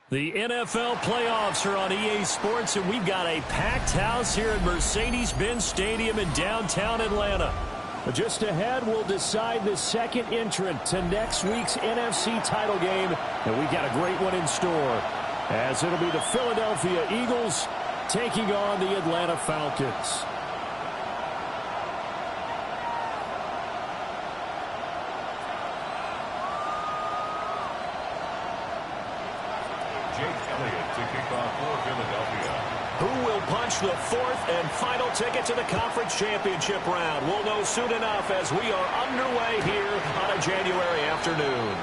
The NFL playoffs are on EA Sports, and we've got a packed house here at Mercedes-Benz Stadium in downtown Atlanta. Just ahead, we'll decide the second entrant to next week's NFC title game, and we've got a great one in store, as it'll be the Philadelphia Eagles taking on the Atlanta Falcons. Who will punch the fourth and final ticket to the conference championship round? We'll know soon enough as we are underway here on a January afternoon.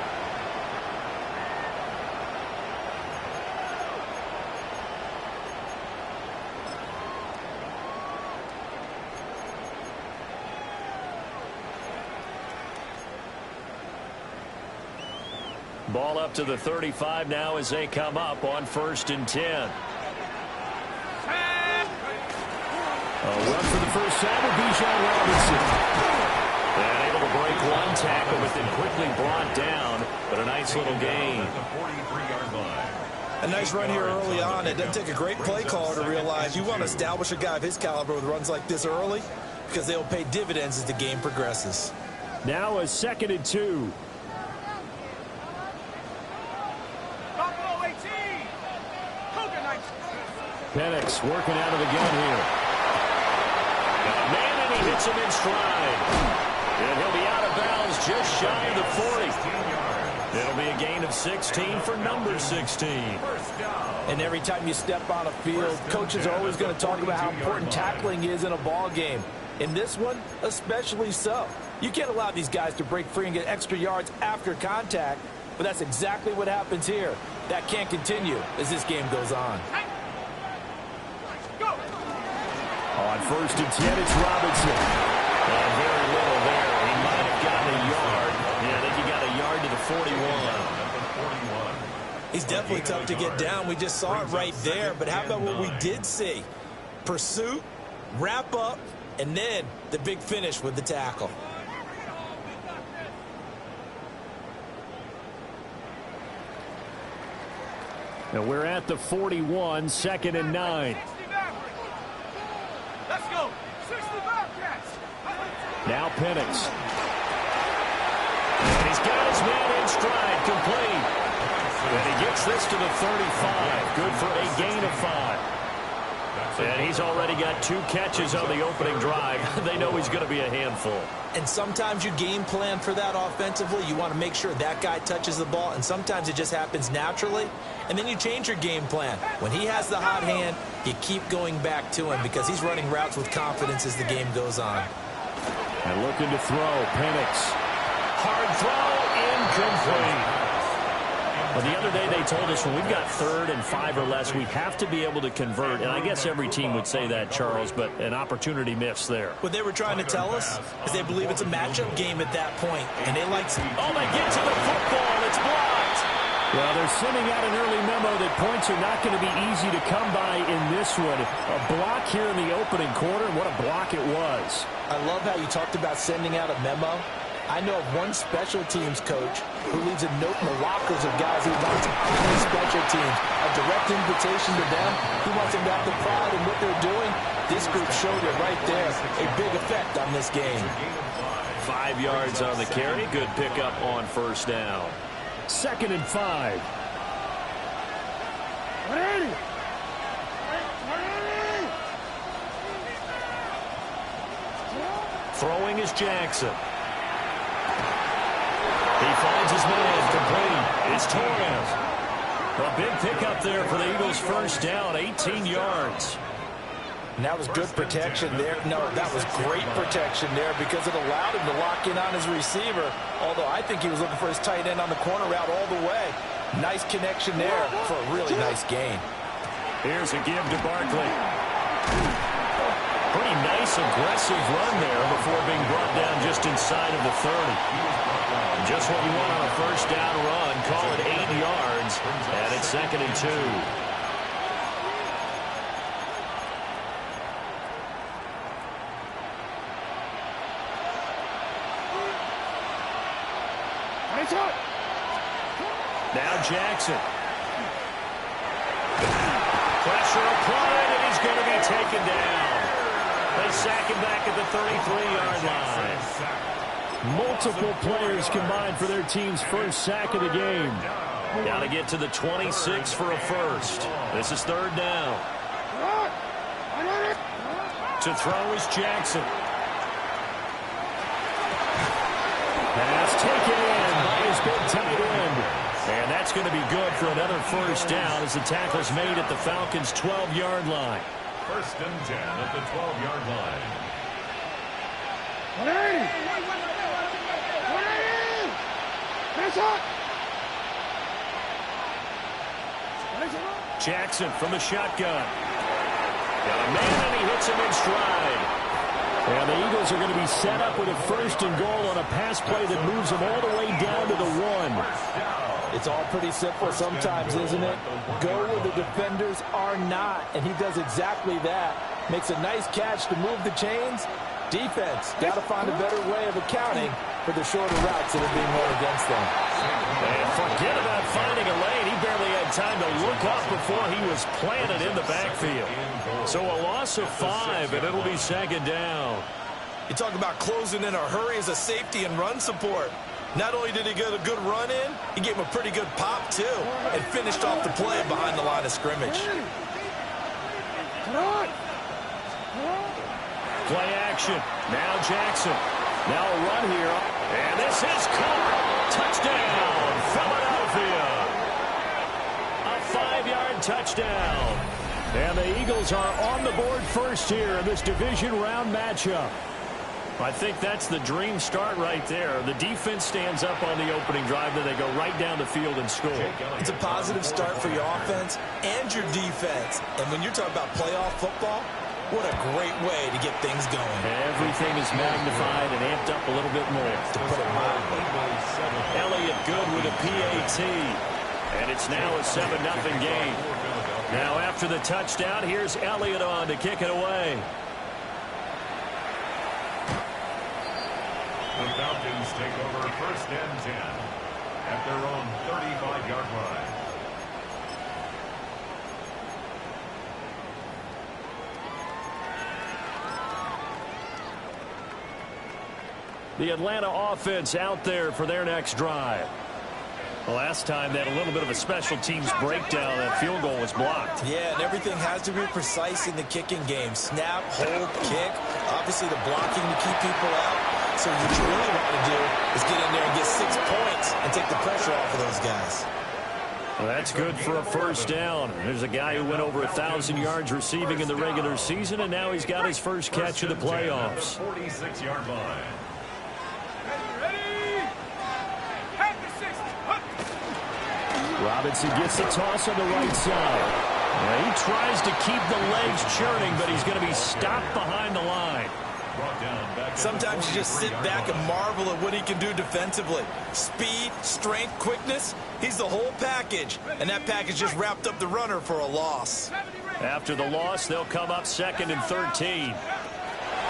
Ball up to the 35 now as they come up on 1st and 10. A run for the first time with Divisional and able to break one tackle, but then quickly brought down. But a nice little gain. A nice run here early on. It doesn't take a great play caller to realize you want to establish a guy of his caliber with runs like this early, because they'll pay dividends as the game progresses. Now a 2nd and 2. Penix working out of the gun here. Man, and he hits him in stride. And he'll be out of bounds just shy of the 40. It'll be a gain of 16 for number 16. And every time you step on a field, coaches are always going to talk about how important tackling is in a ball game. In this one, especially so. You can't allow these guys to break free and get extra yards after contact, but that's exactly what happens here. That can't continue as this game goes on. On 1st and 10, it's Robinson. Very little there. He might have gotten a yard. Yeah, I think he got a yard to the 41. He's definitely tough to get down. We just saw it right there. But how about what we did see? Pursuit, wrap up, and then the big finish with the tackle. And we're at the 41, 2nd and 9. Let's go. 60 Bobcats. Now Penix. And he's got his man in stride, complete. And he gets this to the 35. Good for a gain of 5. And he's already got 2 catches on the opening drive. They know he's going to be a handful. And sometimes you game plan for that offensively. You want to make sure that guy touches the ball, and sometimes it just happens naturally. And then you change your game plan. When he has the hot hand, you keep going back to him because he's running routes with confidence as the game goes on. And looking to throw, Penix. Hard throw, incomplete. Well, the other day they told us when we've got 3rd and 5 or less, we have to be able to convert. And I guess every team would say that, Charles, but an opportunity missed there. What they were trying to tell us is they believe it's a matchup game at that point. And they like... Oh, they get to the football. It's blocked. Well, they're sending out an early memo that points are not going to be easy to come by in this one. A block here in the opening quarter, and what a block it was. I love how you talked about sending out a memo. I know of one special teams coach who leaves a note in the lockers of guys he wants on his special teams. A direct invitation to them. He wants them to have the pride in what they're doing. This group showed it right there. A big effect on this game. 5 yards on the carry. Good pickup on first down. 2nd and 5. Throwing is Jackson. He finds his man complete. It's Torres. A big pickup there for the Eagles' first down, 18 yards. And that was good protection there. No, that was great protection there because it allowed him to lock in on his receiver. Although I think he was looking for his tight end on the corner route all the way. Nice connection there for a really nice gain. Here's a give to Barkley. Pretty nice, aggressive run there before being brought down just inside of the 30. Just what you want on a first down run. Call it 8 yards, and it's 2nd and 2. Now Jackson. Pressure applied, and he's going to be taken down. They sack him back at the 33-yard line. Multiple players combined for their team's first sack of the game. Got to get to the 26 for a first. This is 3rd down. To throw is Jackson. Pass taken in by his big tight end. And that's going to be good for another first down as the tackle's made at the Falcons' 12-yard line. 1st and 10 at the 12-yard line. Jackson from the shotgun. Got a man, and he hits him in stride. And the Eagles are going to be set up with a 1st and goal on a pass play that moves them all the way down to the 1. It's all pretty simple sometimes, isn't it? Go where the defenders are not, and he does exactly that. Makes a nice catch to move the chains. Defense, got to find a better way of accounting for the shorter routes that are being run against them. And forget about finding a lane. He barely had time to look up before he was planted in the backfield. So a loss of 5, and it'll be 2nd down. You talk about closing in a hurry as a safety and run support. Not only did he get a good run in, he gave him a pretty good pop, too, and finished off the play behind the line of scrimmage. Play action. Now Jackson. Now a run here. And this is caught. Touchdown, Philadelphia. A 5-yard touchdown. And the Eagles are on the board first here in this division round matchup. I think that's the dream start right there. The defense stands up on the opening drive, then they go right down the field and score. It's a positive start for your offense and your defense. And when you're talking about playoff football, what a great way to get things going. Everything is magnified and amped up a little bit more. To put it mildly. Elliott good with a PAT. And it's now a 7-0 game. Now after the touchdown, here's Elliott on to kick it away. The Falcons take over 1st and 10 at their own 35-yard line. The Atlanta offense out there for their next drive. Last time they had a little bit of a special teams breakdown. That field goal was blocked. Yeah, and everything has to be precise in the kicking game. Snap, hold, kick. Obviously the blocking to keep people out. So what you really want to do is get in there and get 6 points and take the pressure off of those guys. Well, that's good for a first down. There's a guy who went over 1,000 yards receiving in the regular season, and now he's got his first catch of the playoffs. 46-yard line. Robinson gets the toss on the right side. He tries to keep the legs churning, but he's going to be stopped behind the line. brought down back. Sometimes you just sit back and marvel at what he can do defensively. Speed, strength, quickness, he's the whole package. And that package just wrapped up the runner for a loss. After the loss, they'll come up 2nd and 13.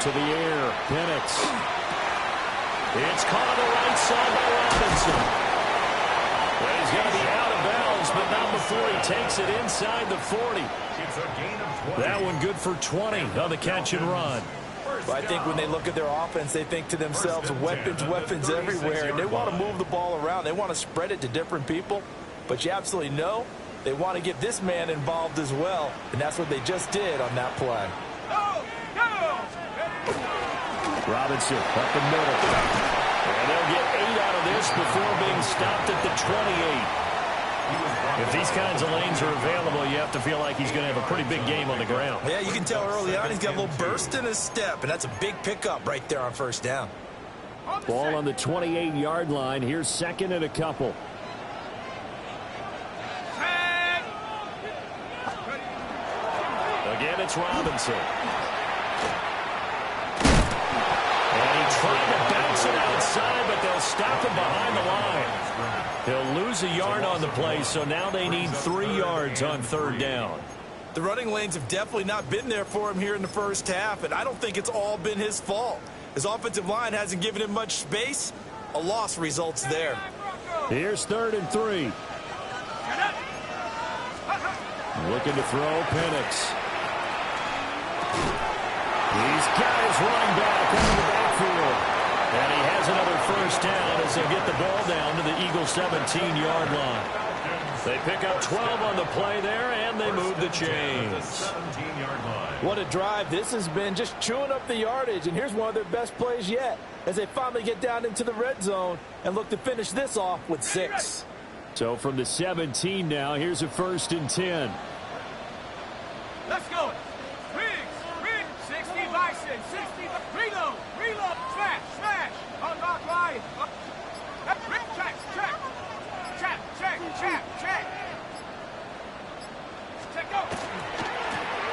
To the air, Penix. It's caught on the right side by Robinson. Well, he's going to be out of bounds, but not before he takes it inside the 40. It's a gain of 20. That one good for 20 on the catch and run. But I think when they look at their offense, they think to themselves, weapons everywhere, and they want to move the ball around. They want to spread it to different people, but you absolutely know they want to get this man involved as well, and that's what they just did on that play. Robinson up the middle. And they'll get 8 out of this before being stopped at the 28. If these kinds of lanes are available, you have to feel like he's going to have a pretty big game on the ground. Yeah, you can tell early on he's got a little burst in his step, and that's a big pickup right there on first down. Ball on the 28-yard line. Here's 2nd and a couple. Again, it's Robinson. Trying to bounce it outside, but they'll stop him behind the line. He'll lose a yard on the play, so now they need 3 yards on 3rd down. The running lanes have definitely not been there for him here in the first half, and I don't think it's all been his fault. His offensive line hasn't given him much space. A loss results there. Here's 3rd and 3. Looking to throw, Penix. He's got his running back into the backfield. And he has another first down as they get the ball down to the Eagles' 17-yard line. They pick up 12 on the play there, and they move the chains. What a drive this has been, just chewing up the yardage. And here's one of their best plays yet as they finally get down into the red zone and look to finish this off with 6. So from the 17 now, here's a 1st and 10. Let's go. 60 Bison, 60, reload, smash, unlock line, check, go.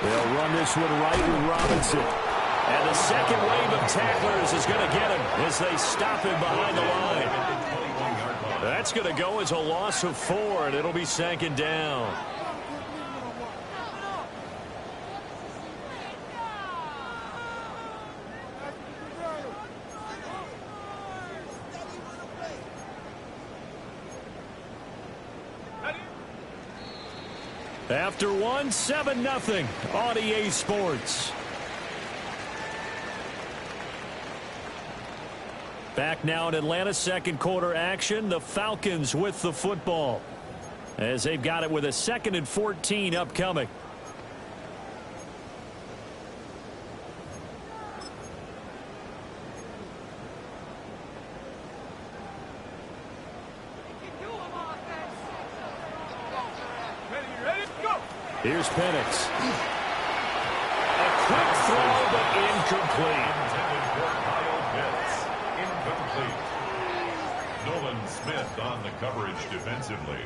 They'll run this one right with Robinson. And the second wave of tacklers is going to get him as they stop him behind the line. That's going to go as a loss of 4, and it'll be 2nd down. After 1, 7-0 on EA Sports. Back now in Atlanta, 2nd quarter action. The Falcons with the football as they've got it with a 2nd and 14 upcoming. Here's Penix. A quick throw, but incomplete. Incomplete. Nolan Smith on the coverage defensively.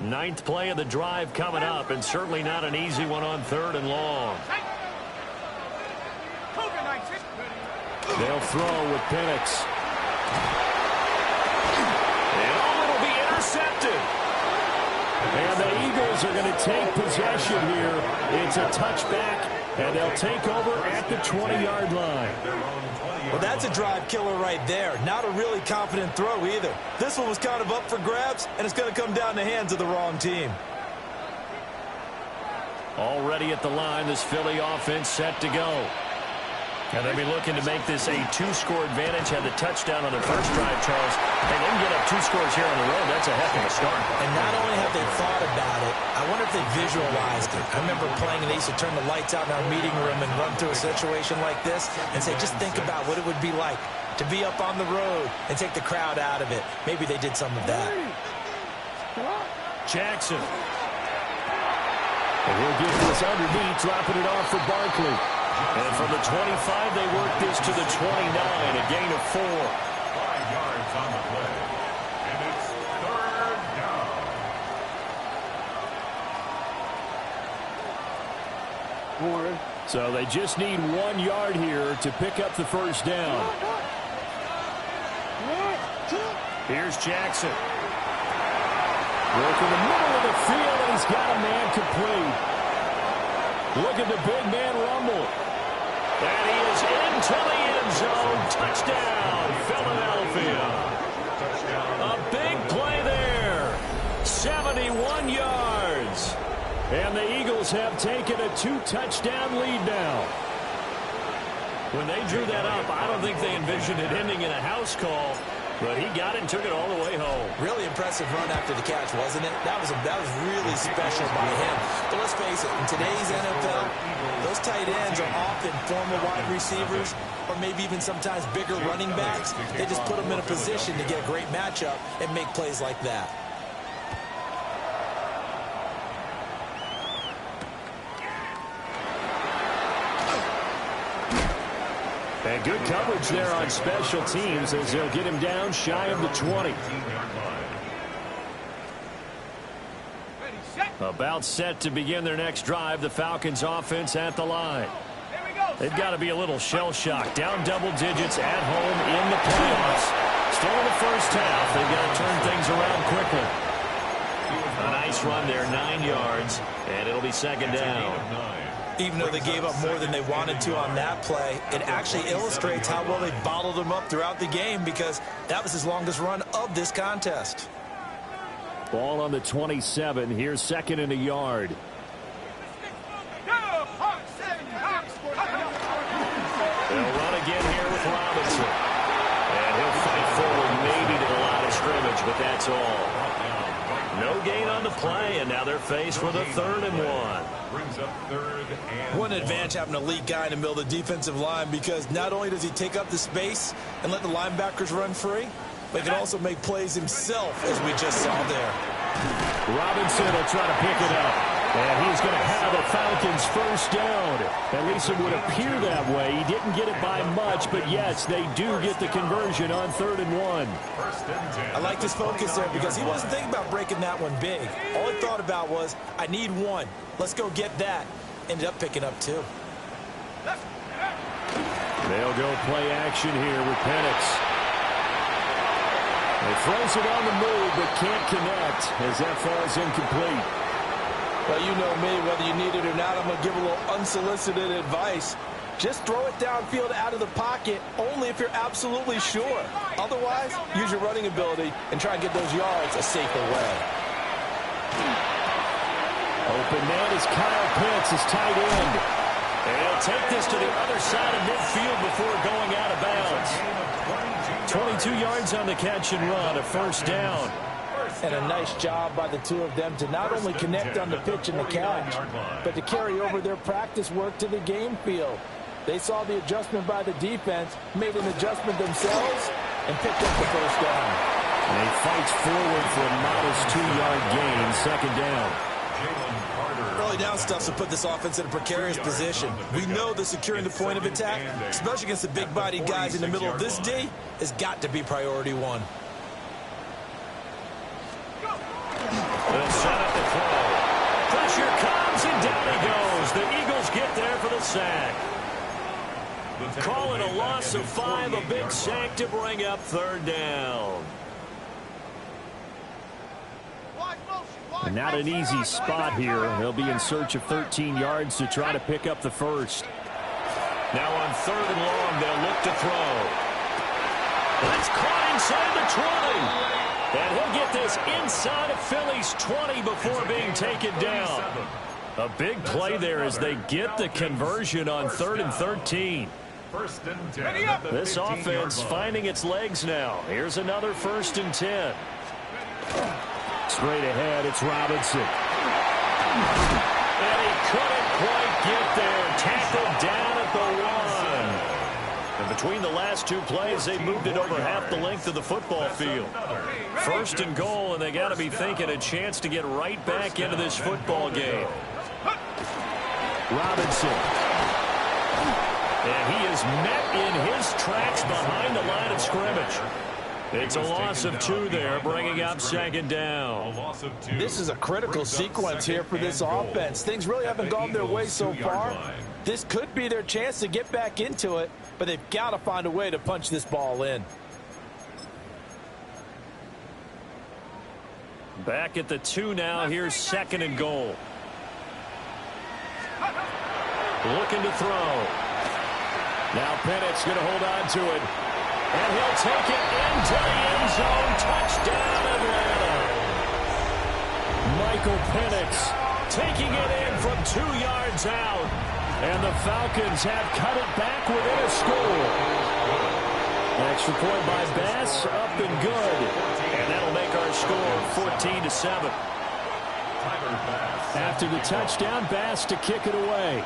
Ninth play of the drive coming up, and certainly not an easy one on 3rd and long. They'll throw with Penix. Intercepted. And the Eagles are going to take possession here. It's a touchback, and they'll take over at the 20-yard line. Well, that's a drive killer right there. Not a really confident throw either. This one was kind of up for grabs, and it's going to come down the hands of the wrong team. Already at the line, this Philly offense set to go. And they'll be looking to make this a 2-score advantage. Had the touchdown on their first drive, Charles. They didn't get up 2 scores here on the road. That's a heck of a start. And not only have they thought about it, I wonder if they visualized it. I remember playing, and they used to turn the lights out in our meeting room and run through a situation like this and say, just think about what it would be like to be up on the road and take the crowd out of it. Maybe they did some of that. Jackson. And he'll get this underneath, dropping it off for Barkley. And from the 25, they work this to the 29, a gain of 4. 5 yards on the play. And it's 3rd down. So they just need 1 yard here to pick up the first down. Here's Jackson. Working the middle of the field, and he's got a man complete. Look at the big man rumble. And he is into the end zone. Touchdown, Philadelphia. A big play there. 71 yards. And the Eagles have taken a 2-touchdown lead now. When they drew that up, I don't think they envisioned it ending in a house call. But he got it and took it all the way home. Really impressive run after the catch, wasn't it? That was really special by him. But let's face it, in today's NFL, those tight ends are often former wide receivers or maybe even sometimes bigger running backs. They just put them in a position to get a great matchup and make plays like that. And good coverage there on special teams as they'll get him down shy of the 20. About set to begin their next drive. The Falcons offense at the line. They've got to be a little shell-shocked. Down double digits at home in the playoffs. Still in the first half. They've got to turn things around quickly. A nice run there, 9 yards, and it'll be second down. Even though they gave up more than they wanted to on that play, it actually illustrates how well they bottled them up throughout the game because that was his longest run of this contest. Ball on the 27. Here's second and a yard. They'll run again here with Robinson. And he'll fight forward maybe to the line of scrimmage, but that's all. No gain on the play, and now they're faced with a 3rd and 1. Brings up 3rd and What an advantage having an elite guy in the middle of the defensive line because not only does he take up the space and let the linebackers run free, but he can also make plays himself, as we just saw there. Robinson will try to pick it up. And he's going to have a Falcons first down. At least it would appear that way. He didn't get it by much, but yes, they do get the conversion on 3rd and 1. I like his focus there because he wasn't thinking about breaking that one big. All he thought about was, I need 1. Let's go get that. Ended up picking up 2. They'll go play action here with Penix. He throws it on the move, but can't connect as that falls incomplete. Well, you know me, whether you need it or not, I'm going to give a little unsolicited advice. Just throw it downfield out of the pocket only if you're absolutely sure. Otherwise, use your running ability and try and get those yards a safer way. Open man is Kyle Pitts, his tight end. And he'll take this to the other side of midfield before going out of bounds. 22 yards on the catch and run, a first down. And a nice job by the two of them to not only connect on the pitch and the catch, but to carry over their practice work to the game field. They saw the adjustment by the defense, made an adjustment themselves, and picked up the first down. And he fights forward for a modest 2-yard gain, second down. Early down stuff to put this offense in a precarious position. We know that securing the point of attack, especially against the big-bodied guys in the middle of this D, has got to be priority 1. They'll set up the throw. Pressure comes, and down he goes. The Eagles get there for the sack. Call it a loss of 5, a big sack to bring up 3rd down. Not an easy spot here. They'll be in search of 13 yards to try to pick up the first. Now on 3rd and long, they'll look to throw. That's caught inside the 20. And he'll get this inside of Philly's 20 before being taken down. A big play there as they get the conversion on 3rd and 13. This offense finding its legs now. Here's another 1st and 10. Straight ahead, it's Robinson. And he couldn't quite get there. Tackled down at the 1. And between the last 2 plays, they moved it over half the length of the football field. 1st and goal, and they got to be thinking a chance to get right back into this football game. Robinson. And he is met in his tracks behind the line of scrimmage. It's a loss of 2 there, bringing up second down. This is a critical sequence here for this offense. Things really haven't gone their way so far. This could be their chance to get back into it, but they've got to find a way to punch this ball in. Back at the 2 now. Here's second and goal. Looking to throw. Now Pennett's going to hold on to it. And he'll take it into the end zone. Touchdown, Atlanta. Michael Penix taking it in from 2 yards out. And the Falcons have cut it back within a score. Extra point by Bass, up and good. And that'll make our score 14-7. After the touchdown, Bass to kick it away.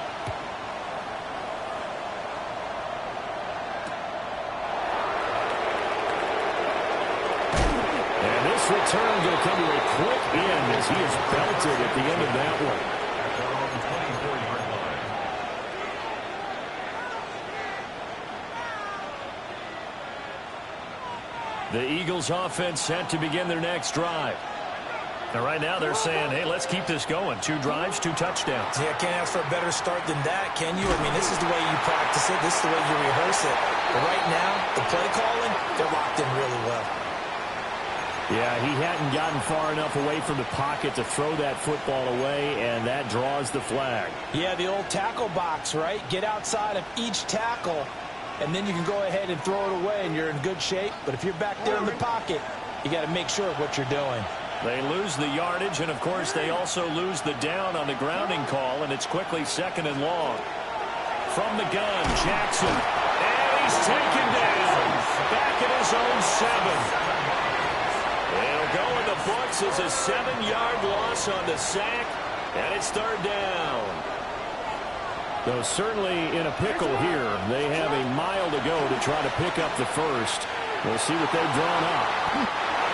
And this return going to come to a quick end as he is belted at the end of that one. The Eagles offense set to begin their next drive. And right now they're saying, hey, let's keep this going. 2 drives, 2 touchdowns. Yeah, can't ask for a better start than that, can you? I mean, this is the way you practice it. This is the way you rehearse it. But right now, the play calling, they're locked in really well. Yeah, he hadn't gotten far enough away from the pocket to throw that football away, and that draws the flag. Yeah, the old tackle box, right? Get outside of each tackle, and then you can go ahead and throw it away, and you're in good shape. But if you're back there in the pocket, you got to make sure of what you're doing. They lose the yardage, and, of course, they also lose the down on the grounding call, and it's quickly second and long. From the gun, Jackson, and he's taken down. Back at his own 7. It'll go in the books as a 7-yard loss on the sack, and it's third down. Though certainly in a pickle here, they have a mile to go to try to pick up the first. We'll see what they've drawn up.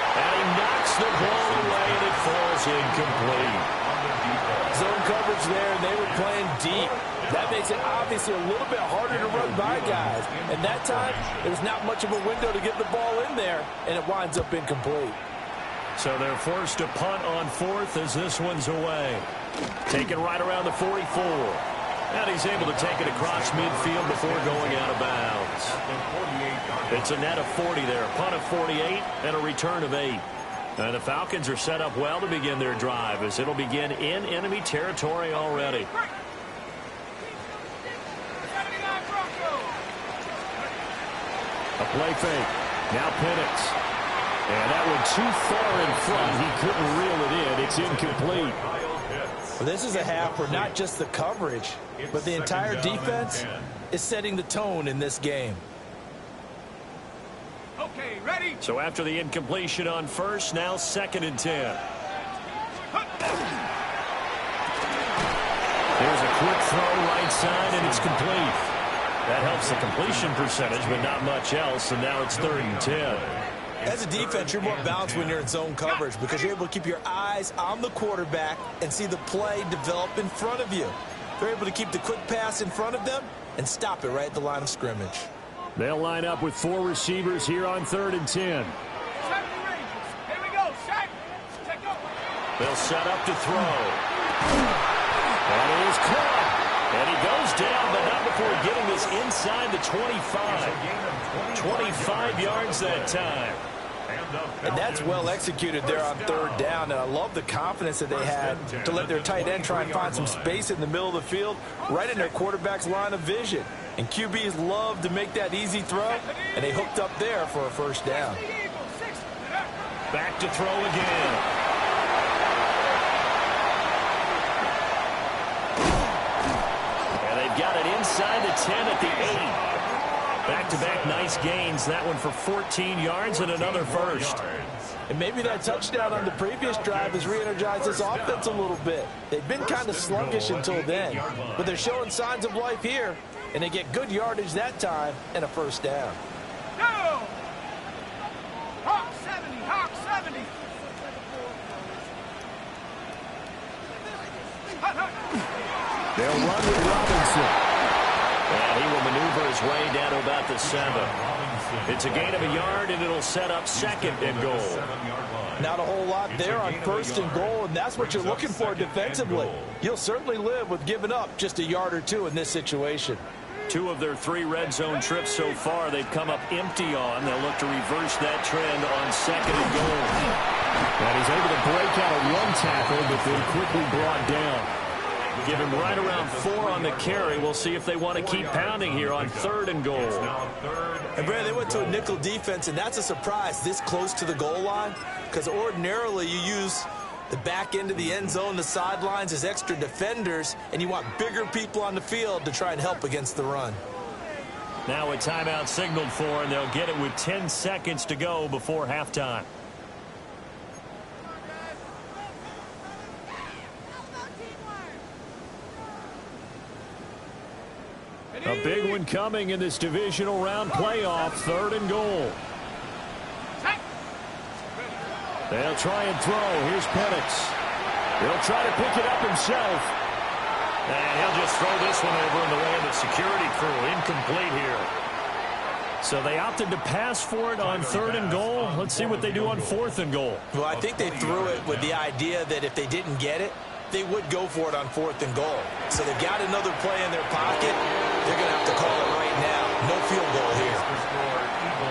And he knocks the ball away, and it falls incomplete. Zone coverage there, and they were playing deep. That makes it obviously a little bit harder to run by guys. And that time, there was not much of a window to get the ball in there, and it winds up incomplete. So they're forced to punt on 4th as this one's away. Taken right around the 44. And he's able to take it across midfield before going out of bounds. It's a net of 40 there. A punt of 48 and a return of 8. And the Falcons are set up well to begin their drive as it'll begin in enemy territory already. A play fake. Now Penix. And that one too far in front. He couldn't reel it in. It's incomplete. Well, this is a half where not just the coverage, but the entire defense is setting the tone in this game. Okay, ready? So after the incompletion on first, now 2nd and 10. There's a quick throw right side, and it's complete. That helps the completion percentage, but not much else, and now it's 3rd and 10. As a defense, you're more balanced when you're in zone coverage because you're able to keep your eyes on the quarterback and see the play develop in front of you. They're able to keep the quick pass in front of them and stop it right at the line of scrimmage. They'll line up with 4 receivers here on 3rd and 10. 70 ranges. Here we go. Set. Take go. They'll set up to throw. And it is caught. And he goes down, but not before getting this inside the 25. 25 yards that time. And that's well executed there on 3rd down. And I love the confidence that they had to let their tight end try and find some space in the middle of the field, right in their quarterback's line of vision. And QBs love to make that easy throw, and they hooked up there for a 1st down. Back to throw again. And they've got it inside the 10 at the 8. Back-to-back nice gains. That one for 14 yards and another first. And maybe that touchdown on the previous drive has re-energized this offense a little bit. They've been kind of sluggish until then, but they're showing signs of life here, and they get good yardage that time and a 1st down. Go! Hawk 70, Hawk 70. They'll run with Robinson. And he will maneuver his way down to about the 7. It's a gain of a yard, and it'll set up 2nd and goal. Not a whole lot there on 1st and goal, and that's what you're looking for defensively. You'll certainly live with giving up just a yard or 2 in this situation. 2 of their 3 red zone trips so far they've come up empty on. They'll look to reverse that trend on 2nd and goal. And he's able to break out a run tackle, but then quickly brought down. Give him right around 4 on the carry. We'll see if they want to keep pounding here on 3rd and goal. And, Brad, they went to a nickel defense, and that's a surprise this close to the goal line, because ordinarily you use the back end of the end zone, the sidelines as extra defenders, and you want bigger people on the field to try and help against the run. Now a timeout signaled for, and they'll get it with 10 seconds to go before halftime. A big one coming in this divisional round playoff, 3rd and goal. They'll try and throw. Here's Penix. He'll try to pick it up himself. And he'll just throw this one over in the way of the security crew. Incomplete here. So they opted to pass for it on 3rd and goal. Let's see what they do on 4th and goal. Well, I think they threw it with the idea that if they didn't get it, they would go for it on 4th and goal. So they've got another play in their pocket. They're going to have to call it right now. No field goal here.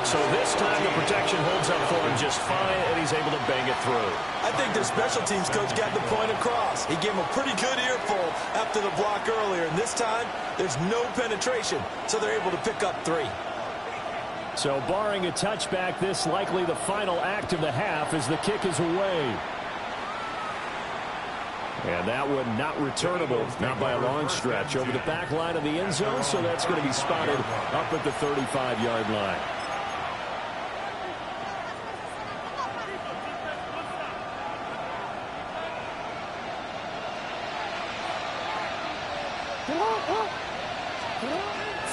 So this time the protection holds up for him just fine, and he's able to bang it through. I think their special teams coach got the point across. He gave him a pretty good earful after the block earlier, and this time there's no penetration, so they're able to pick up 3. So barring a touchback, this likely the final act of the half as the kick is away. And that one not returnable, not by a long stretch, over the back line of the end zone, so that's going to be spotted up at the 35-yard line.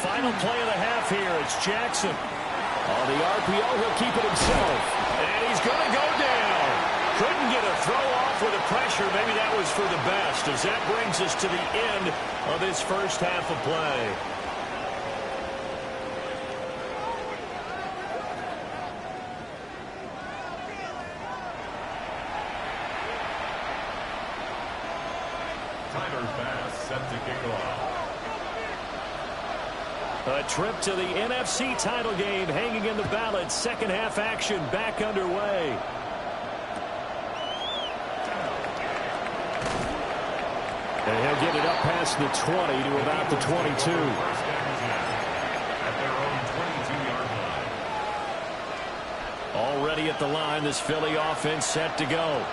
Final play of the half here. It's Jackson. On the RPO, he'll keep it himself. And he's going to go down. Couldn't get a throw off with the pressure. Maybe that was for the best, as that brings us to the end of this first half of play. Tyler Bass set to kick off. A trip to the NFC title game hanging in the balance. Second half action back underway. And he'll get it up past the 20 to about the 22. At their own 22-yard line. Already at the line, this Philly offense set to go.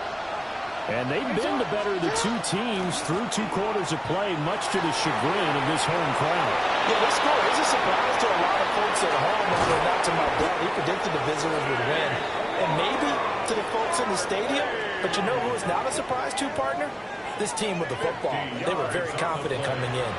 And they've been the better of the 2 teams through 2 quarters of play, much to the chagrin of this home crowd. Yeah, this score is a surprise to a lot of folks at home, although not to my dad. He predicted the visitors would win. And maybe to the folks in the stadium, but you know who is not a surprise to, partner? This team with the football. They were very confident coming in.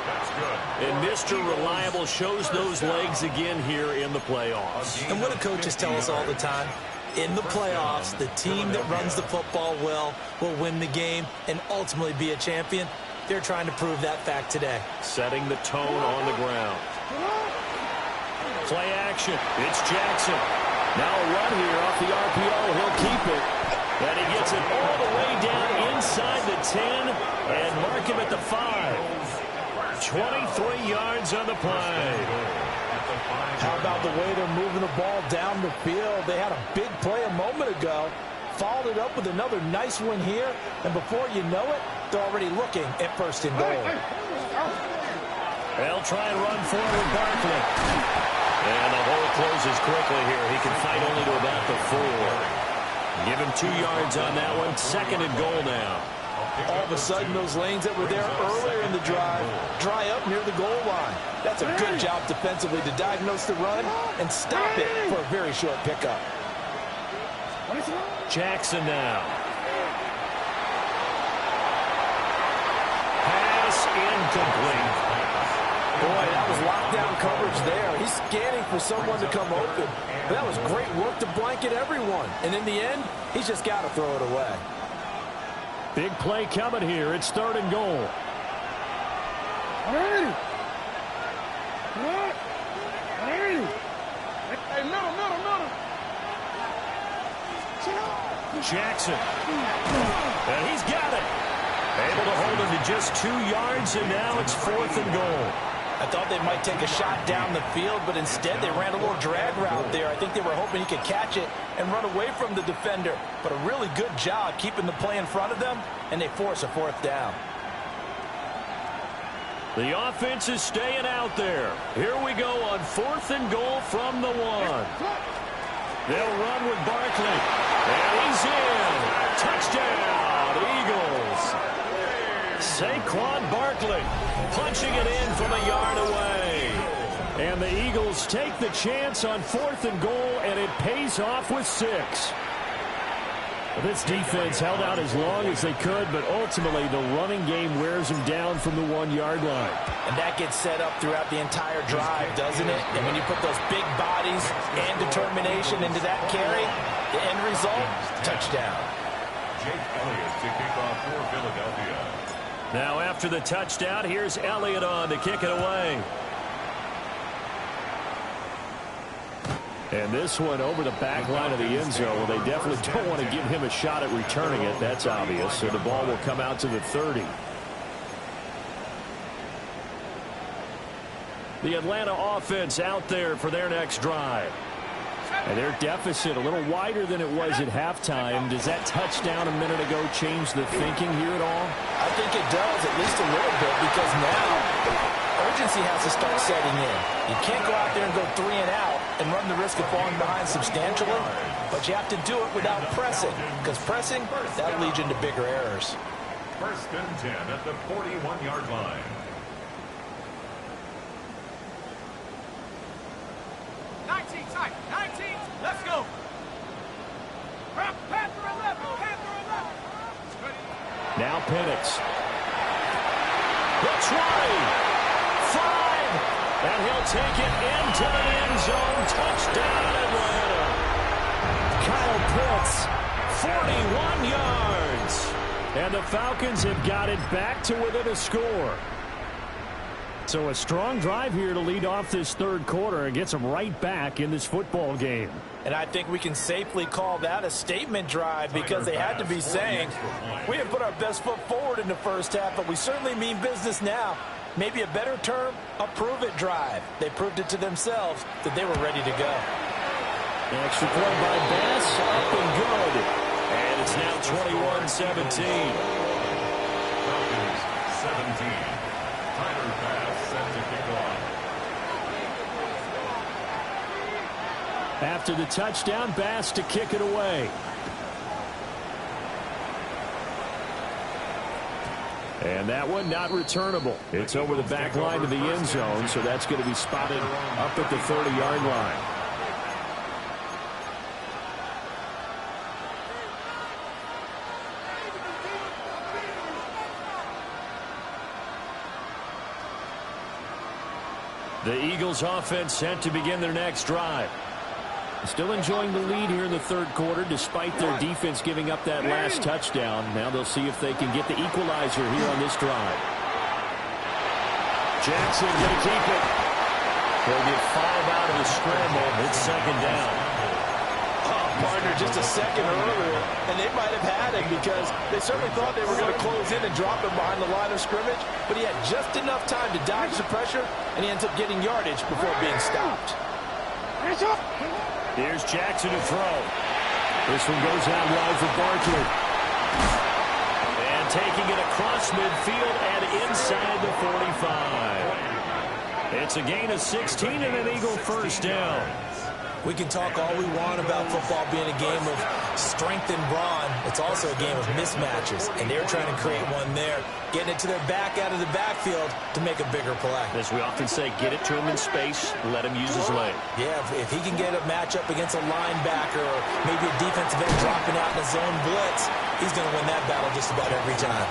That's good. And Mr. Reliable shows those legs again here in the playoffs. And what do coaches tell us all the time? In the playoffs, the team that runs the football well will win the game and ultimately be a champion. They're trying to prove that fact today. Setting the tone on the ground. Play action. It's Jackson. Now a run here off the RPO. He'll keep it. And he gets it all the way down inside the 10 and mark him at the 5. 23 yards on the play. How about the way they're moving the ball down the field? They had a big play a moment ago. Followed it up with another nice one here. And before you know it, they're already looking at 1st and goal. They'll try and run forward Barkley. And the hole closes quickly here. He can fight only to about the 4. Give him 2 yards on that one. 2nd and goal now. All of a sudden, those lanes that were there earlier in the drive dry up near the goal line. That's a good job defensively to diagnose the run and stop it for a very short pickup. Jackson now. Pass incomplete. Boy, that was lockdown coverage there. He's scanning for someone to come open. But that was great work to blanket everyone. And in the end, he's just got to throw it away. Big play coming here. It's 3rd and goal. Jackson. And he's got it. Able to hold him to just 2 yards, and now it's 4th and goal. I thought they might take a shot down the field, but instead they ran a little drag route there. I think they were hoping he could catch it and run away from the defender. But a really good job keeping the play in front of them, and they force a 4th down. The offense is staying out there. Here we go on 4th and goal from the 1. They'll run with Barkley. And he's in. Touchdown, Eagles. Saquon Barkley punching it in from a yard away. And the Eagles take the chance on 4th and goal, and it pays off with 6. This defense held out as long as they could, but ultimately the running game wears them down from the 1-yard line. And that gets set up throughout the entire drive, doesn't it? And when you put those big bodies and determination into that carry, the end result, touchdown. Jake Elliott to kick off for Philadelphia. Now after the touchdown, here's Elliott on to kick it away. And this one over the back line of the end zone. Well, they definitely don't want to give him a shot at returning it. That's obvious. So the ball will come out to the 30. The Atlanta offense out there for their next drive. And their deficit a little wider than it was at halftime. Does that touchdown a minute ago change the thinking here at all? I think it does, at least a little bit, because now urgency has to start setting in. You can't go out there and go 3 and out and run the risk of falling behind substantially, but you have to do it without pressing, because pressing, that leads you into bigger errors. 1st and 10 at the 41-yard line. 19 tight. 19. Let's go. Panther 11. Panther 11. Now Penix. Looks right. 5. And he'll take it into the end zone. Touchdown, Atlanta. Kyle Pitts, 41 yards. And the Falcons have got it back to within a score. So a strong drive here to lead off this 3rd quarter and gets them right back in this football game. And I think we can safely call that a statement drive, because they had to be saying, we have put our best foot forward in the 1st half, but we certainly mean business now. Maybe a better term, a prove-it drive. They proved it to themselves that they were ready to go. An extra point by Bass, up and good. And it's now 21-17. Falcons 17. Tyler Bass set to kick off. After the touchdown, Bass to kick it away. And that one not returnable. It's over the back line of the end zone, so that's going to be spotted up at the 30-yard line. The Eagles offense set to begin their next drive. Still enjoying the lead here in the 3rd quarter despite their defense giving up that last touchdown. Now they'll see if they can get the equalizer here on this drive. Jackson going to keep it. They'll get 5 out of the scramble. It's 2nd down. Oh, partner, just a second earlier, and they might have had him, because they certainly thought they were going to close in and drop him behind the line of scrimmage, but he had just enough time to dodge the pressure, and he ends up getting yardage before being stopped. Here's Jackson to throw. This one goes out wide for Barkley. And taking it across midfield and inside the 45. It's a gain of 16 and an Eagle 1st down. We can talk all we want about football being a game of strength and brawn. It's also a game of mismatches, and they're trying to create one there, getting it to their back out of the backfield to make a bigger play. As we often say, get it to him in space, let him use his leg. Yeah, if he can get a matchup against a linebacker or maybe a defensive end dropping out in a zone blitz, he's going to win that battle just about every time.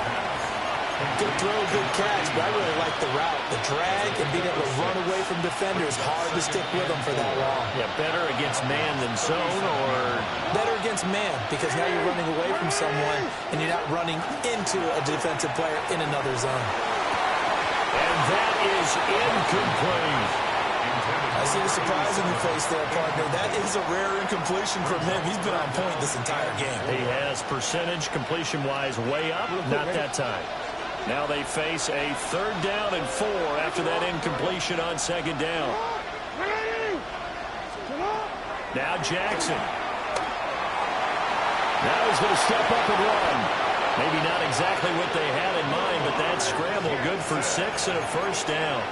Good throw, good catch, but I really like the route. The drag and being able to run away from defenders, hard to stick with them for that long. Yeah, better against man than zone, or better against man, because now you're running away from someone and you're not running into a defensive player in another zone. And that is incomplete. I see the surprise in your face there, partner. That is a rare incompletion from him. He's been on point this entire game. He has percentage completion-wise way up. Not that time. Now they face a 3rd down and 4 after that incompletion on 2nd down. Now Jackson. Now he's going to step up and run. Maybe not exactly what they had in mind, but that scramble good for 6 and a 1st down.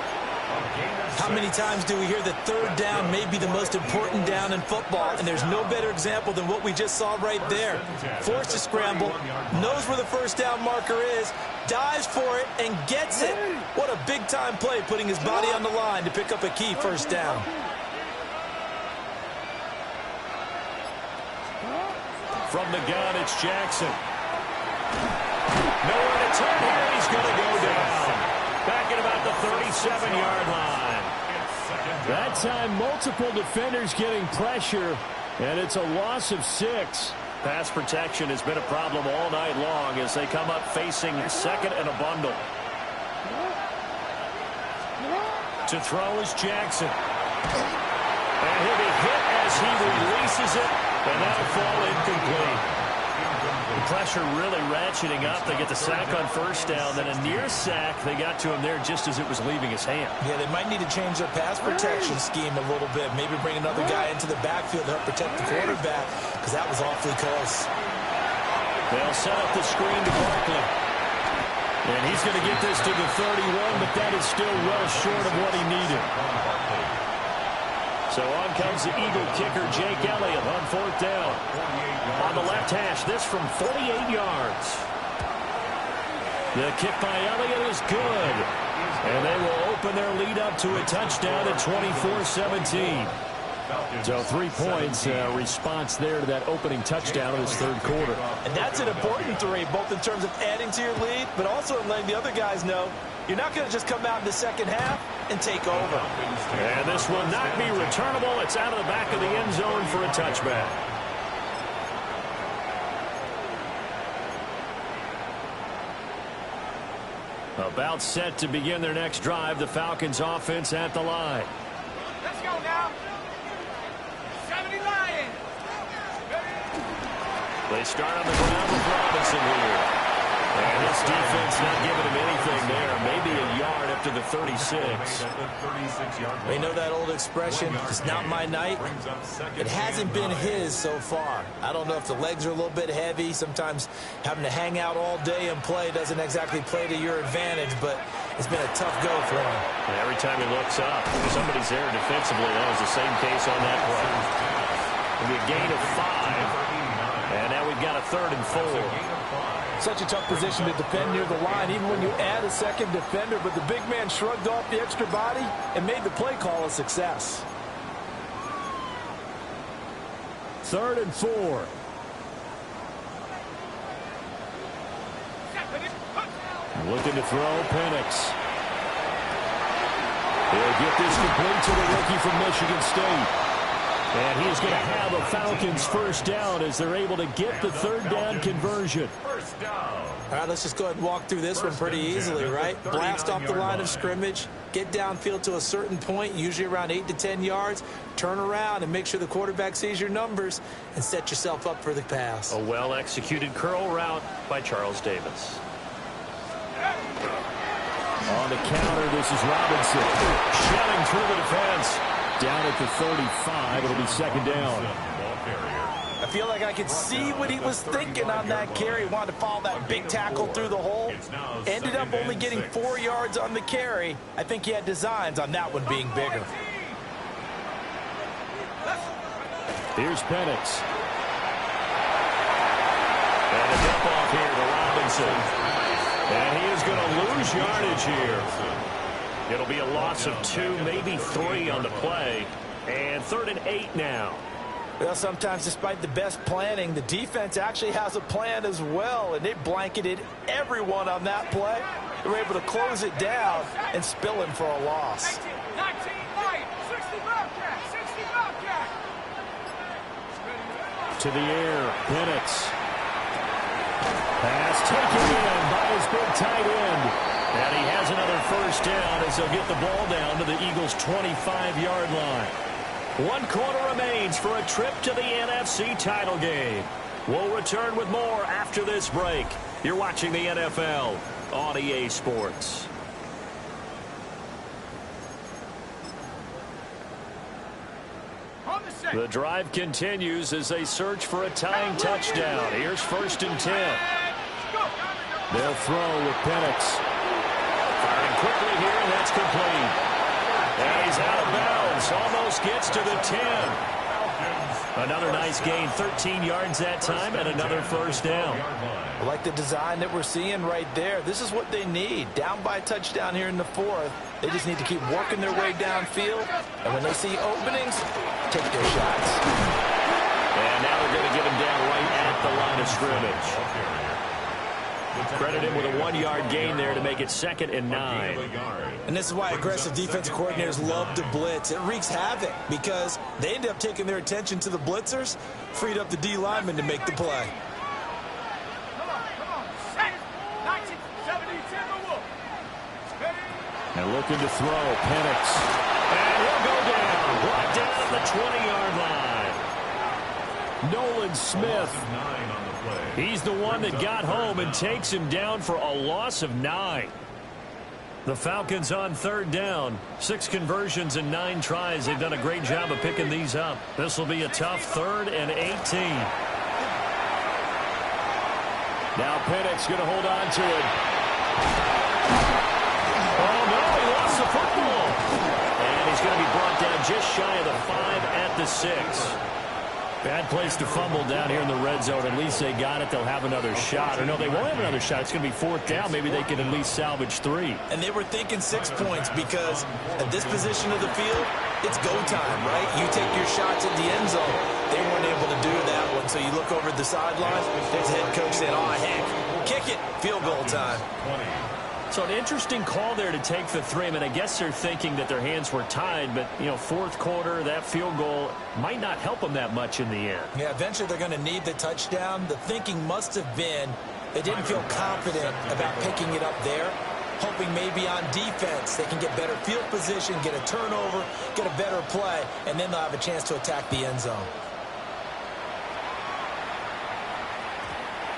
How many times do we hear that 3rd down may be the most important down in football, and there's no better example than what we just saw right there. Forced to scramble, knows where the 1st down marker is, dives for it, and gets it. What a big-time play, putting his body on the line to pick up a key 1st down. From the gun, it's Jackson. Nowhere to turn here. He's going to go down. Back at about the 37-yard line. That time, multiple defenders getting pressure, and it's a loss of 6. Pass protection has been a problem all night long as they come up facing 2nd and a bundle. To throw is Jackson. And he'll be hit as he releases it, and that'll fall incomplete. The pressure really ratcheting up. They get the sack on 1st down, then a near sack. They got to him there just as it was leaving his hand. Yeah, they might need to change their pass protection scheme a little bit. Maybe bring another guy into the backfield to help protect the quarterback, because that was awfully close. They'll set up the screen to Barkley. And he's going to get this to the 31, but that is still well short of what he needed. So on comes the Eagle kicker, Jake Elliott, on 4th down. On the left hash, this from 48 yards. The kick by Elliott is good. And they will open their lead up to a touchdown at 24-17. So 3 points, response there to that opening touchdown of this 3rd quarter. And that's an important 3, both in terms of adding to your lead, but also in letting the other guys know you're not going to just come out in the 2nd half and take over. And this will not be returnable. It's out of the back of the end zone for a touchback. About set to begin their next drive. The Falcons offense at the line. Let's go now. 70 Lions. They start on the ground with Robinson here. And this defense not giving him anything there. Maybe a yard after the 36. They know that old expression, it's not my night. It hasn't been his so far. I don't know if the legs are a little bit heavy. Sometimes having to hang out all day and play doesn't exactly play to your advantage, but it's been a tough go for him. And every time he looks up, somebody's there defensively. That was the same case on that play. It'll be a gain of 5. And now we've got a 3rd and 4. Such a tough position to defend near the line, even when you add a 2nd defender, but the big man shrugged off the extra body and made the play call a success. 3rd and 4. Looking to throw, Penix. He'll get this complete to the rookie from Michigan State. And he is going to have a Falcons 1st down as they're able to get the 3rd down conversion. All right, let's just go ahead and walk through this one pretty easily, right? Blast off the line of scrimmage, get downfield to a certain point, usually around 8 to 10 yards, turn around and make sure the quarterback sees your numbers and set yourself up for the pass. A well-executed curl route by Charles Davis. On the counter, this is Robinson. Shelling through the defense. Down at the 35, it'll be 2nd down. I feel like I could see what he was thinking on that carry. Wanted to follow that big tackle through the hole. Ended up only getting 4 yards on the carry. I think he had designs on that one being bigger. Here's Penix. And a dump off here to Robinson. And he is going to lose yardage here. It'll be a loss of 2, maybe 3 on the play. And 3rd and 8 now. Well, sometimes despite the best planning, the defense actually has a plan as well, and they blanketed everyone on that play. They were able to close it down and spill him for a loss. 19, 60 Bobcat, 60 Bobcat. To the air, Penix. Pass taken in by his big tight end. And he has another first down as they'll get the ball down to the Eagles' 25-yard line. 1 quarter remains for a trip to the NFC title game. We'll return with more after this break. You're watching the NFL on EA Sports. The drive continues as they search for a tying touchdown. Here's 1st and 10. They'll throw with Penix. Firing quickly here, and that's complete. And he's out of bounds. Almost gets to the 10. Another nice gain, 13 yards that time, and another first down. I like the design that we're seeing right there. This is what they need. Down by a touchdown here in the 4th. They just need to keep working their way downfield. And when they see openings, take their shots. And now they're going to get him down right at the line of scrimmage. Credit him with a 1-yard gain there to make it 2nd and 9. And this is why aggressive defensive coordinators love to blitz. It wreaks havoc because they end up taking their attention to the blitzers, freed up the D lineman to make the play. And looking to throw, Penix. And he'll go down. Brought down at the 20-yard line. Nolan Smith. He's the one that got home and takes him down for a loss of 9. The Falcons on 3rd down. 6 conversions and 9 tries. They've done a great job of picking these up. This will be a tough 3rd and 18. Now Penix going to hold on to it. Oh, no, he lost the football. And he's going to be brought down just shy of the 5 at the 6. Bad place to fumble down here in the red zone. At least they got it. They'll have another shot. Or no, they won't have another shot. It's going to be 4th down. Maybe they can at least salvage 3. And they were thinking 6 points because at this position of the field, it's go time, right? You take your shots at the end zone. They weren't able to do that one. So you look over at the sideline. There's the head coach saying, oh, heck, kick it. Field goal time. So an interesting call there to take the 3. I mean, I guess they're thinking that their hands were tied, but, you know, 4th quarter, that field goal might not help them that much in the end. Yeah, eventually they're going to need the touchdown. The thinking must have been they didn't feel confident about picking it up there, hoping maybe on defense they can get better field position, get a turnover, get a better play, and then they'll have a chance to attack the end zone.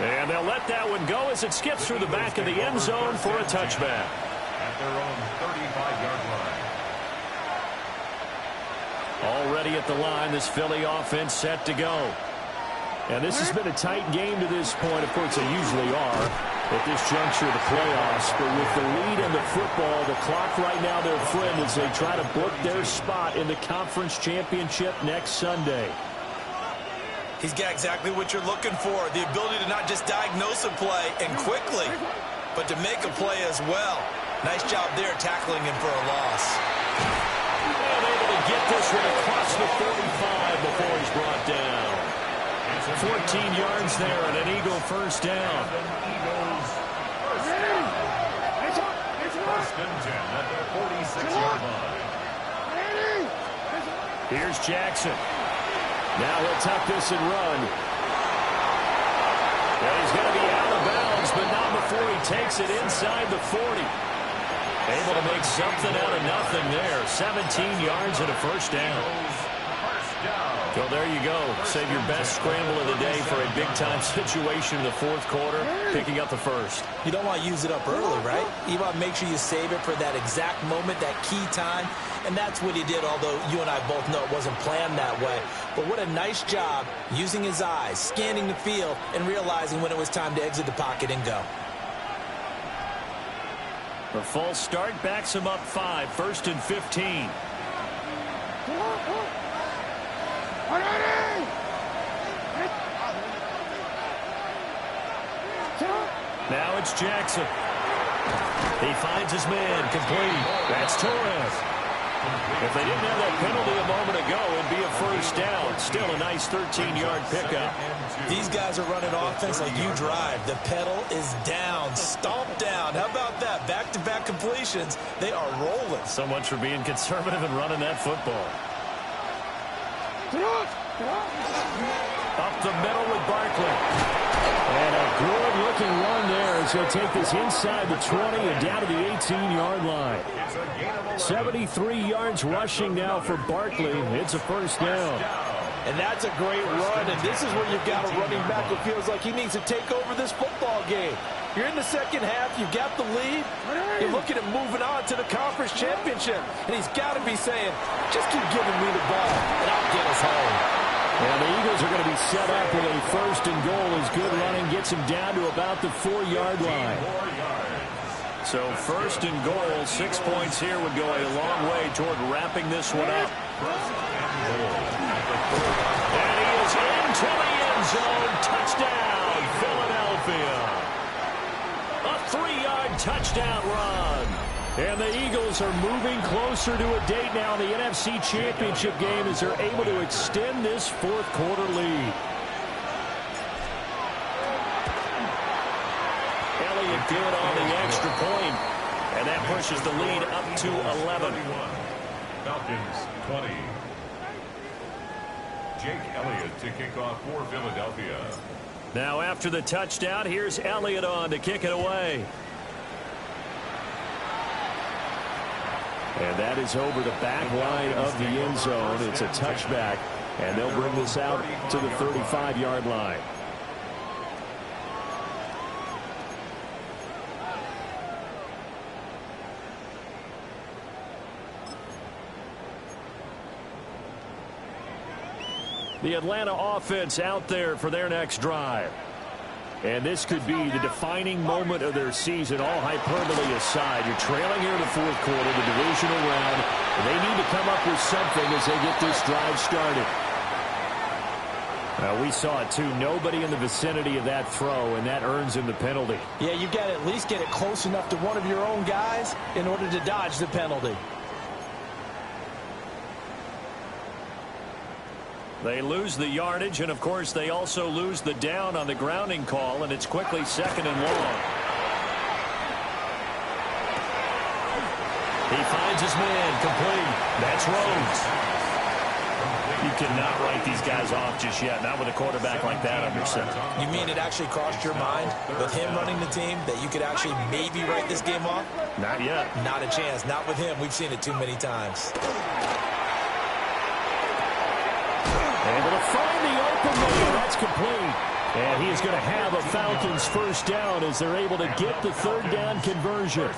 And they'll let that one go as it skips through the back of the end zone for a touchback. At their own 35-yard line. Already at the line, this Philly offense set to go. And this has been a tight game to this point. Of course, they usually are at this juncture of the playoffs. But with the lead in the football, the clock right now their friend as they try to book their spot in the conference championship next Sunday. He's got exactly what you're looking for, the ability to not just diagnose a play and quickly, but to make a play as well. Nice job there tackling him for a loss. And able to get this one across the 45 before he's brought down. 14 yards there and an Eagle first down. First and 10 at their 46-yard line. Here's Jackson. Now he'll tuck this and run. And he's going to be out of bounds, but not before he takes it inside the 40. Able to make something out of nothing there. 17 yards and a first down. So there you go. Save your best scramble of the day for a big-time situation in the 4th quarter, picking up the first. You don't want to use it up early, right? You want to make sure you save it for that exact moment, that key time. And that's what he did, although you and I both know it wasn't planned that way. But what a nice job using his eyes, scanning the field, and realizing when it was time to exit the pocket and go. The false start backs him up 5, 1st and 15. Now it's Jackson. He finds his man, complete. That's Torres. If they didn't have that penalty a moment ago, it'd be a first down. Still a nice 13-yard pickup. These guys are running offense like you drive. The pedal is down, stomped down. How about that? Back-to-back completions. They are rolling. So much for being conservative and running that football. Up the middle with Barkley. And a good-looking run there as Eagles will take this inside the 20 and down to the 18-yard line. 73 yards rushing now for Barkley. It's a first down. And that's a great run, and this is where you've got a running back who feels like he needs to take over this football game. You're in the second half, you've got the lead, you're looking at moving on to the conference championship, and he's got to be saying, just keep giving me the ball, and I'll get us home. And the Eagles are going to be set up with a first and goal as good running gets him down to about the 4-yard line. So first and goal, 6 points here would go a long way toward wrapping this one up. And he is into the end zone. Touchdown, Philadelphia. A 3-yard touchdown run. And the Eagles are moving closer to a date now in the NFC Championship game as they're able to extend this fourth-quarter lead. Elliott good on the extra point, and that pushes the lead up to 11. Falcons 20. Jake Elliott to kick off for Philadelphia. Now after the touchdown, here's Elliott on to kick it away. And that is over the back line of the end zone. It's a touchback, and they'll bring this out to the 35-yard line. The Atlanta offense out there for their next drive. And this could be the defining moment of their season, all hyperbole aside. You're trailing here in the fourth quarter, the divisional round. And they need to come up with something as they get this drive started. We saw it, too. Nobody in the vicinity of that throw, and that earns him the penalty. Yeah, you've got to at least get it close enough to one of your own guys in order to dodge the penalty. They lose the yardage, and, of course, they also lose the down on the grounding call, and it's quickly second and long. He finds his man, complete. That's Rhodes. You cannot write these guys off just yet, not with a quarterback like that under center. You mean it actually crossed your mind with him running the team that you could actually maybe write this game off? Not yet. Not a chance. Not with him. We've seen it too many times. Able to find the open man. That's complete. And he is going to have a Falcons first down as they're able to get the third down conversion.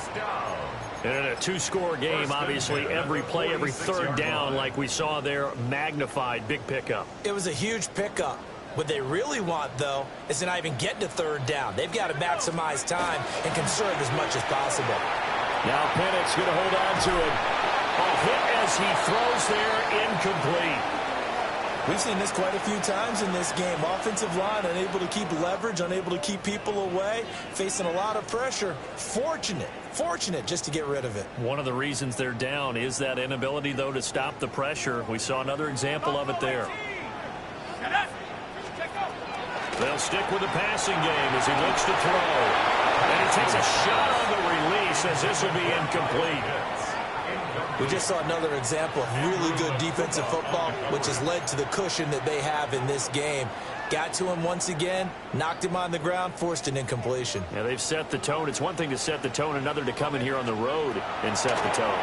And in a two-score game, obviously, every play, every third down, like we saw there, magnified, big pickup. It was a huge pickup. What they really want, though, is to not even get to third down. They've got to maximize time and conserve as much as possible. Now Pennett's going to hold on to it. A hit as he throws there, incomplete. We've seen this quite a few times in this game. Offensive line unable to keep leverage, unable to keep people away, facing a lot of pressure. Fortunate just to get rid of it. One of the reasons they're down is that inability, though, to stop the pressure. We saw another example of it there. They'll stick with the passing game as he looks to throw. And he takes a shot on the release as this will be incomplete. We just saw another example of really good defensive football, which has led to the cushion that they have in this game. Got to him once again, knocked him on the ground, forced an incompletion. Yeah, they've set the tone. It's one thing to set the tone, another to come in here on the road and set the tone.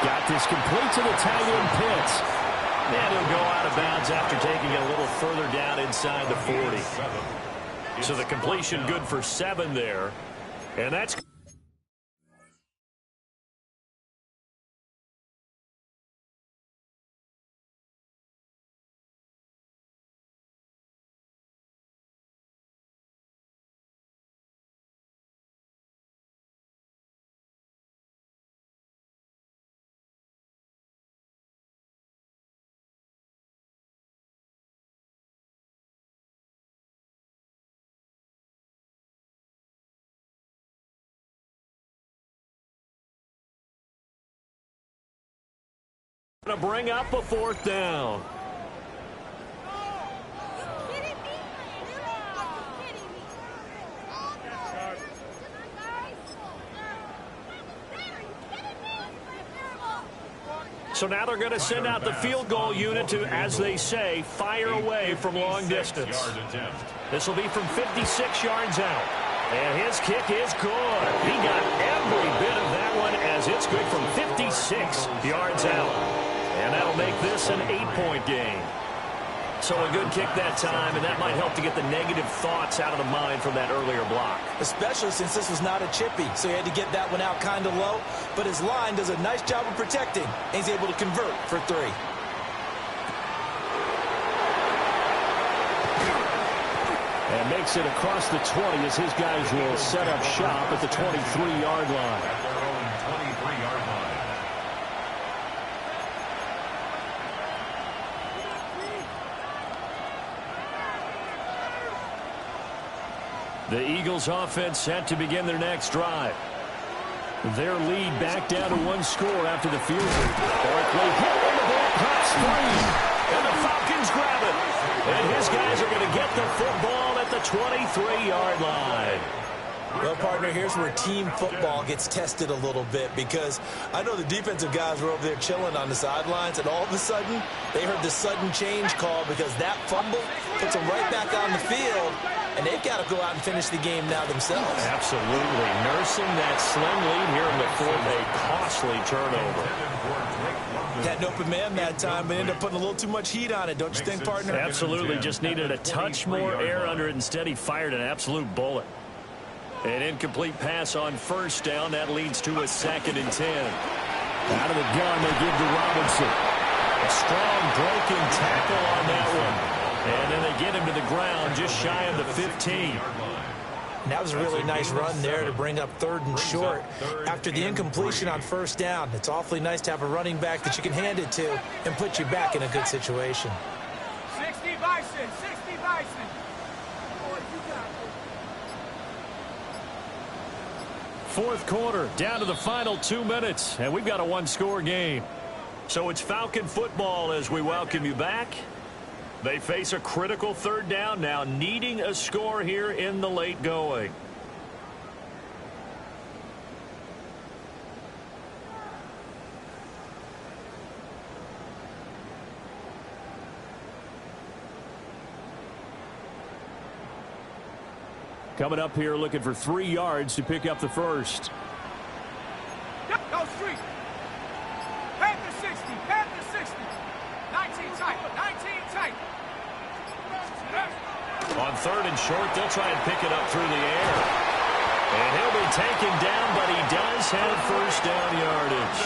Got this complete to the tight end Pitts. And he'll go out of bounds after taking it a little further down inside the 40. So the completion good for 7 there. And that's... to bring up a fourth down. So now they're going to send out the field goal unit to, as they say, fire away from long distance. This will be from 56 yards out. And his kick is good. He got every bit of that one as it's good from 56 yards out. And that'll make this an 8-point game. So a good kick that time, and that might help to get the negative thoughts out of the mind from that earlier block. Especially since this was not a chippy, so he had to get that one out kind of low. But his line does a nice job of protecting, and he's able to convert for 3. And makes it across the 20 as his guys will set up shop at the 23-yard line. At their own 23-yard line. The Eagles offense set to begin their next drive. Their lead back down to 1 score after the field goal. Barkley hit and the ball pops free. And the Falcons grab it. And his guys are going to get the football at the 23-yard line. Well, partner, here's where team football gets tested a little bit, because I know the defensive guys were over there chilling on the sidelines, and all of a sudden they heard the sudden change call because that fumble puts them right back on the field, and they've got to go out and finish the game now themselves. Absolutely. Nursing that slim lead here in the fourth, a costly turnover. Had an open man that time, but ended up putting a little too much heat on it, don't you think, partner? Absolutely. Just needed a touch more air under it. Instead, he fired an absolute bullet. An incomplete pass on first down. That leads to a 2nd and 10. Out of the gun, they give to Robinson. A strong broken tackle on that one. And then they get him to the ground just shy of the 15. And that was a really nice run there to bring up 3rd and short. After the incompletion on first down, it's awfully nice to have a running back that you can hand it to and put you back in a good situation. 60 Bison, 60 Bison. Fourth quarter, down to the final 2 minutes, and we've got a 1-score game. So it's Falcon football as we welcome you back. They face a critical 3rd down now, needing a score here in the late going. Coming up here looking for 3 yards to pick up the first. Go street. Panther 60, Panther 60. 19 tight, 19 tight. On 3rd and short, they'll try and pick it up through the air. And he'll be taken down, but he does have first down yardage.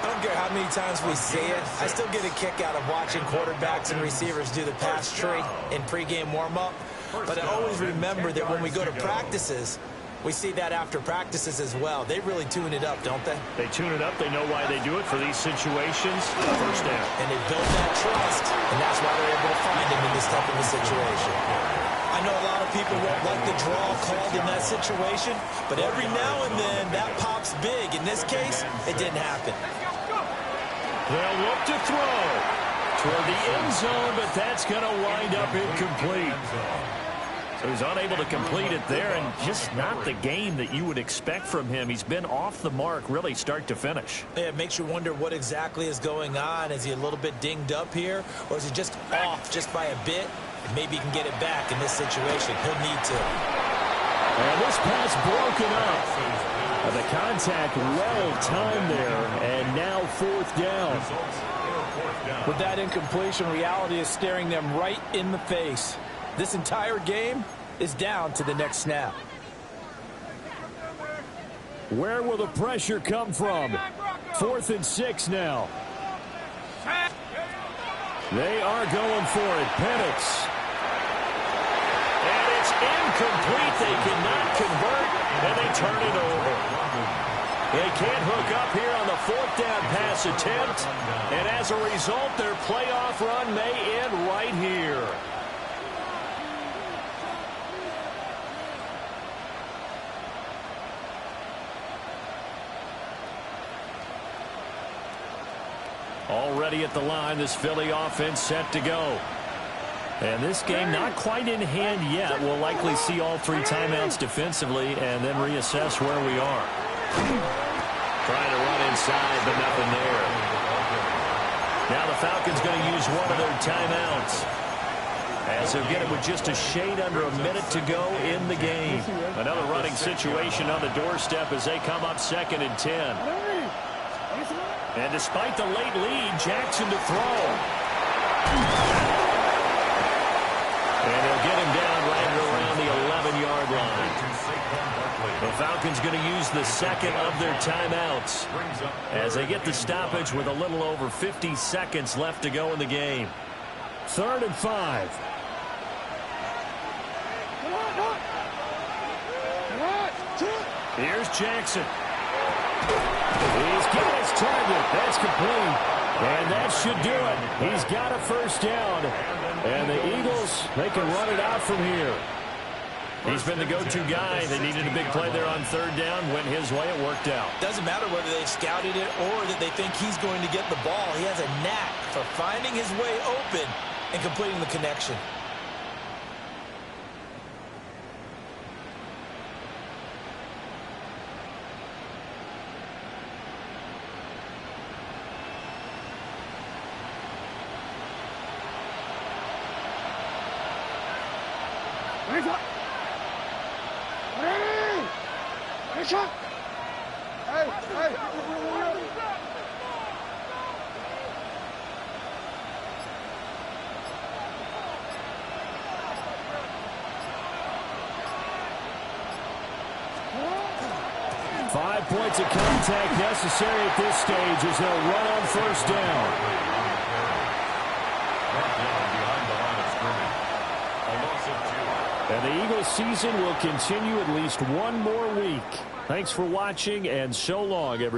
I don't care how many times we see it. I still get a kick out of watching quarterbacks and receivers do the pass tree in pregame warm-up. But I always remember that when we go to practices, we see that after practices as well. They really tune it up, don't they? They tune it up. They know why they do it for these situations. First down. And they build that trust, and that's why they're able to find him in this type of a situation. I know a lot of people won't like the draw called in that situation, but every now and then that pops big. In this case, it didn't happen. They'll look to throw toward the end zone, but that's going to wind up incomplete. So he's unable to complete it there, and just not the game that you would expect from him. He's been off the mark really start to finish. Yeah, it makes you wonder what exactly is going on. Is he a little bit dinged up here, or is he just off just by a bit? And maybe he can get it back in this situation. He'll need to. And this pass broken up. And the contact well timed there, and now 4th down. With that incompletion, reality is staring them right in the face. This entire game is down to the next snap. Where will the pressure come from? 4th and 6 now. They are going for it. Penix. And it's incomplete. They cannot convert, and they turn it over. They can't hook up here on the 4th down pass attempt, and as a result, their playoff run may end right here. Already at the line, this Philly offense set to go. And this game not quite in hand yet. We'll likely see all 3 timeouts defensively and then reassess where we are. Trying to run inside, but nothing there. Now the Falcons going to use one of their timeouts, as they'll get it with just a shade under a minute to go in the game. Another running situation on the doorstep as they come up 2nd and 10. And despite the late lead, Jackson to throw. And they'll get him down right around the 11-yard line. The Falcons going to use the second of their timeouts as they get the stoppage with a little over 50 seconds left to go in the game. 3rd and 5. Here's Jackson. He's got his target. That's complete. And that should do it. He's got a first down. And the Eagles, they can run it out from here. He's been the go-to guy. They needed a big play there on 3rd down. Went his way. It worked out. Doesn't matter whether they scouted it or that they think he's going to get the ball. He has a knack for finding his way open and completing the connection. Five points of contact necessary at this stage as they'll run on first down. And the Eagles season will continue at least one more week. Thanks for watching, and so long, everybody.